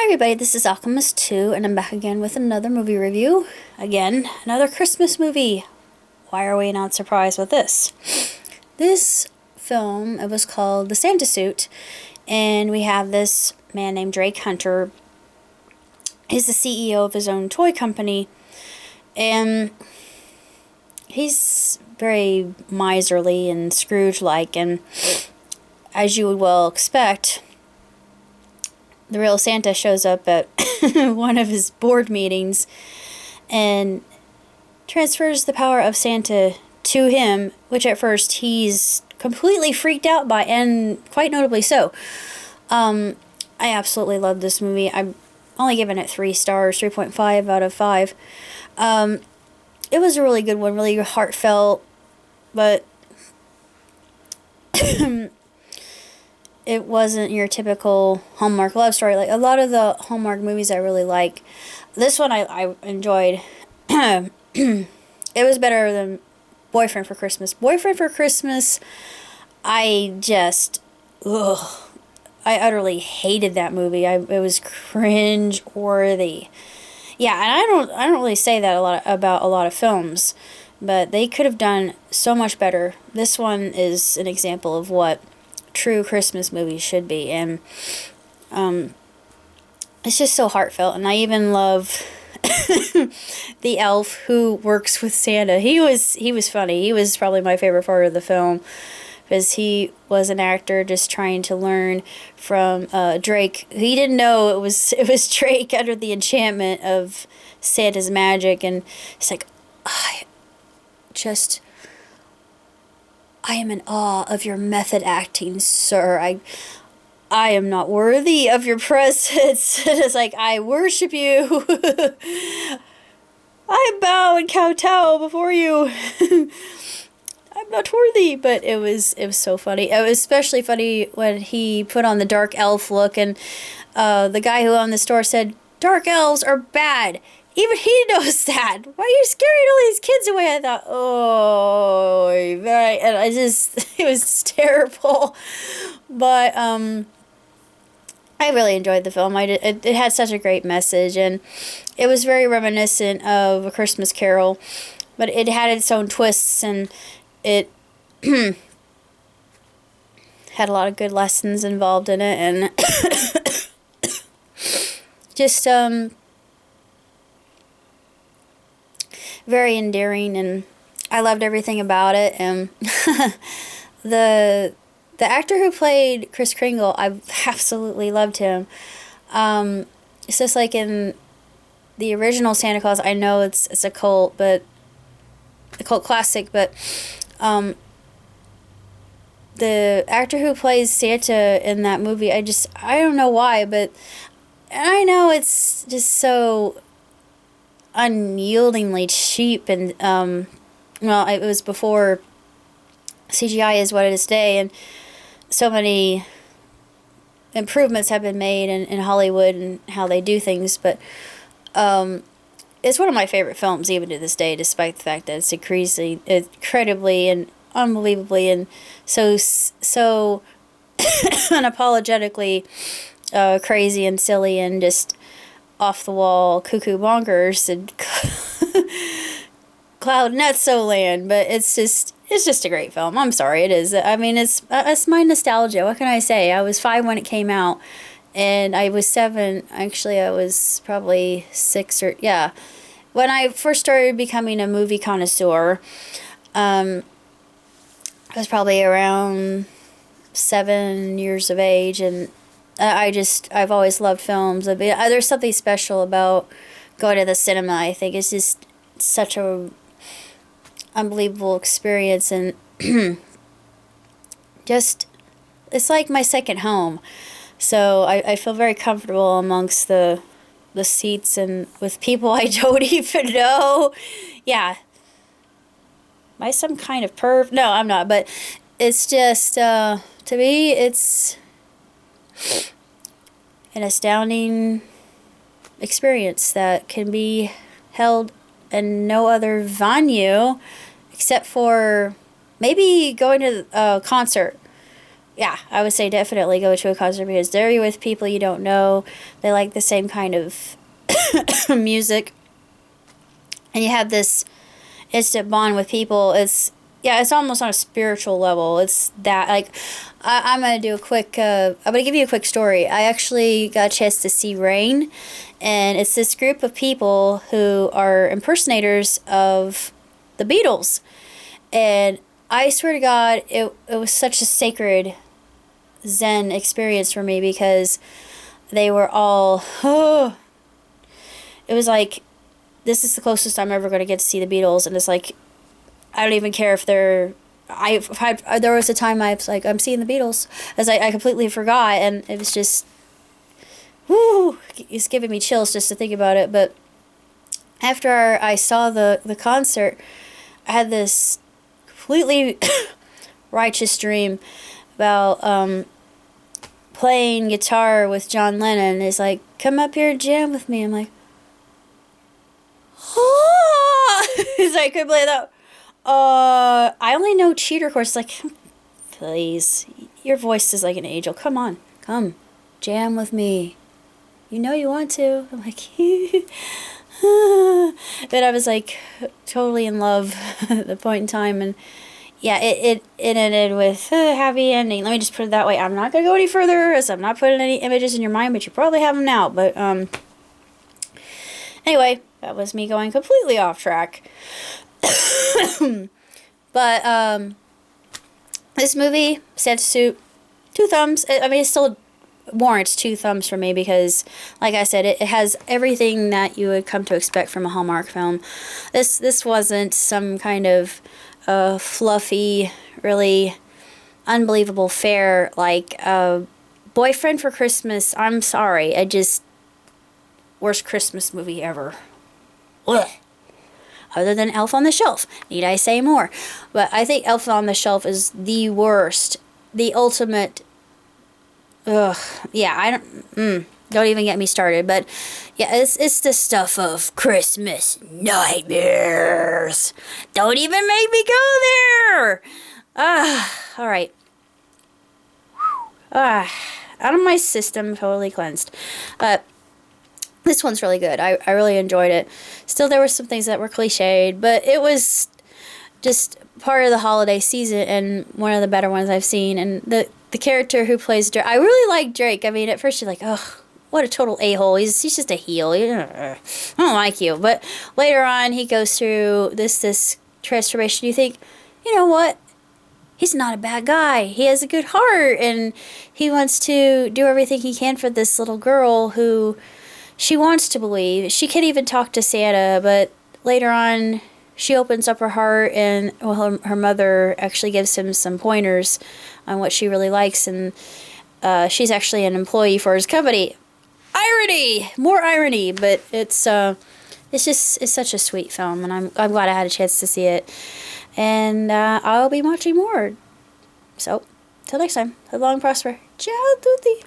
everybody, this is Alchemist 2, and I'm back again with another movie review. Again, another Christmas movie. Why are we not surprised with this? This film, it was called The Santa Suit, and we have this man named Drake Hunter. He's the CEO of his own toy company, and he's very miserly and Scrooge-like, and as you would well expect, the real Santa shows up at one of his board meetings and transfers the power of Santa to him, which at first he's completely freaked out by, and quite notably so. I absolutely love this movie. I'm only giving it 3 stars, 3.5 out of 5. It was a really good one, really heartfelt, but it wasn't your typical Hallmark love story. Like a lot of the Hallmark movies I really like. This one I enjoyed. It was better than Boyfriend for Christmas. Boyfriend for Christmas, I utterly hated that movie. It was cringe worthy. Yeah, and I don't really say that about a lot of films, but they could have done so much better. This one is an example of what true Christmas movies should be, and it's just so heartfelt. And I even love the elf who works with Santa. He was funny. He was probably my favorite part of the film, because he was an actor just trying to learn from Drake. He didn't know it was Drake under the enchantment of Santa's magic, and he's like, I am in awe of your method acting, sir. I am not worthy of your presence. It's like, I worship you. I bow and kowtow before you. I'm not worthy. But it was so funny. It was especially funny when he put on the dark elf look, and the guy who owned the store said, "Dark elves are bad. Even he knows that. Why are you scaring all these kids away?" I thought, oh, right. And it was terrible. But I really enjoyed the film. It had such a great message, and it was very reminiscent of A Christmas Carol, but it had its own twists, and it had a lot of good lessons involved in it, and just very endearing, and I loved everything about it. And the actor who played Kris Kringle, I absolutely loved him. It's just like in the original Santa Claus. I know it's a cult classic, but the actor who plays Santa in that movie, I don't know why, but I know it's just so unyieldingly cheap, and well, it was before CGI is what it is today, and so many improvements have been made in Hollywood and how they do things, but it's one of my favorite films even to this day, despite the fact that it's incredibly and unbelievably and so unapologetically crazy and silly and just off the wall, cuckoo bonkers, and cloud nutso land. But it's just a great film. I'm sorry, it is. I mean, it's my nostalgia. What can I say? I was 5 when it came out, and I was 7. Actually, I was probably 6 or yeah, when I first started becoming a movie connoisseur. I was probably around 7 years of age, and I've always loved films. There's something special about going to the cinema. I think it's just such a unbelievable experience, and just, it's like my second home. So I feel very comfortable amongst the seats and with people I don't even know. Yeah. Am I some kind of perv? No, I'm not, but it's just, to me, it's an astounding experience that can be held in no other venue except for maybe going to a concert. yeah, I would say definitely go to a concert because there you're with people you don't know. They like the same kind of music, and you have this instant bond with people. It's yeah, it's almost on a spiritual level. It's that like I'm gonna do a quick. I'm gonna give you a quick story. I actually got a chance to see Rain, and it's this group of people who are impersonators of the Beatles, and I swear to God, it was such a sacred Zen experience for me because they were all. Oh, it was like this is the closest I'm ever going to get to see the Beatles, and it's like I don't even care if they're. There was a time I was like I'm seeing the Beatles, as I completely forgot, and it was just, whoo, it's giving me chills just to think about it. But after I saw the concert, I had this completely righteous dream about playing guitar with John Lennon. He's like, come up here and jam with me. I'm like, oh! He's like, could play that. I only know cheater chords. Like, please, your voice is like an angel. Come on, come, jam with me. You know you want to. I'm like, but I was like totally in love at the point in time, and yeah, it ended with a happy ending. Let me just put it that way. I'm not gonna go any further, as I'm not putting any images in your mind, but you probably have them now. But anyway, that was me going completely off track. But this movie, Sad to Suit, 2 thumbs. I mean, it still warrants 2 thumbs for me because, like I said, it has everything that you would come to expect from a Hallmark film. This wasn't some kind of fluffy, really unbelievable fare like Boyfriend for Christmas. I'm sorry, worst Christmas movie ever. Ugh. Other than Elf on the Shelf. Need I say more? But I think Elf on the Shelf is the worst. The ultimate. Ugh. Yeah, don't even get me started. But yeah, it's the stuff of Christmas nightmares. Don't even make me go there. Alright. Out of my system, totally cleansed. But this one's really good. I really enjoyed it. Still, there were some things that were cliched, but it was just part of the holiday season and one of the better ones I've seen. And the character who plays Drake, I really like Drake. I mean, at first you're like, ugh, what a total a-hole. He's just a heel. I don't like you. But later on, he goes through this transformation. You think, you know what? He's not a bad guy. He has a good heart, and he wants to do everything he can for this little girl who she wants to believe. She can't even talk to Santa, but later on, she opens up her heart, and well, her mother actually gives him some pointers on what she really likes, and she's actually an employee for his company. Irony! More irony, but it's such a sweet film, and I'm glad I had a chance to see it. And I'll be watching more. So, till next time, live long and prosper. Ciao tutti!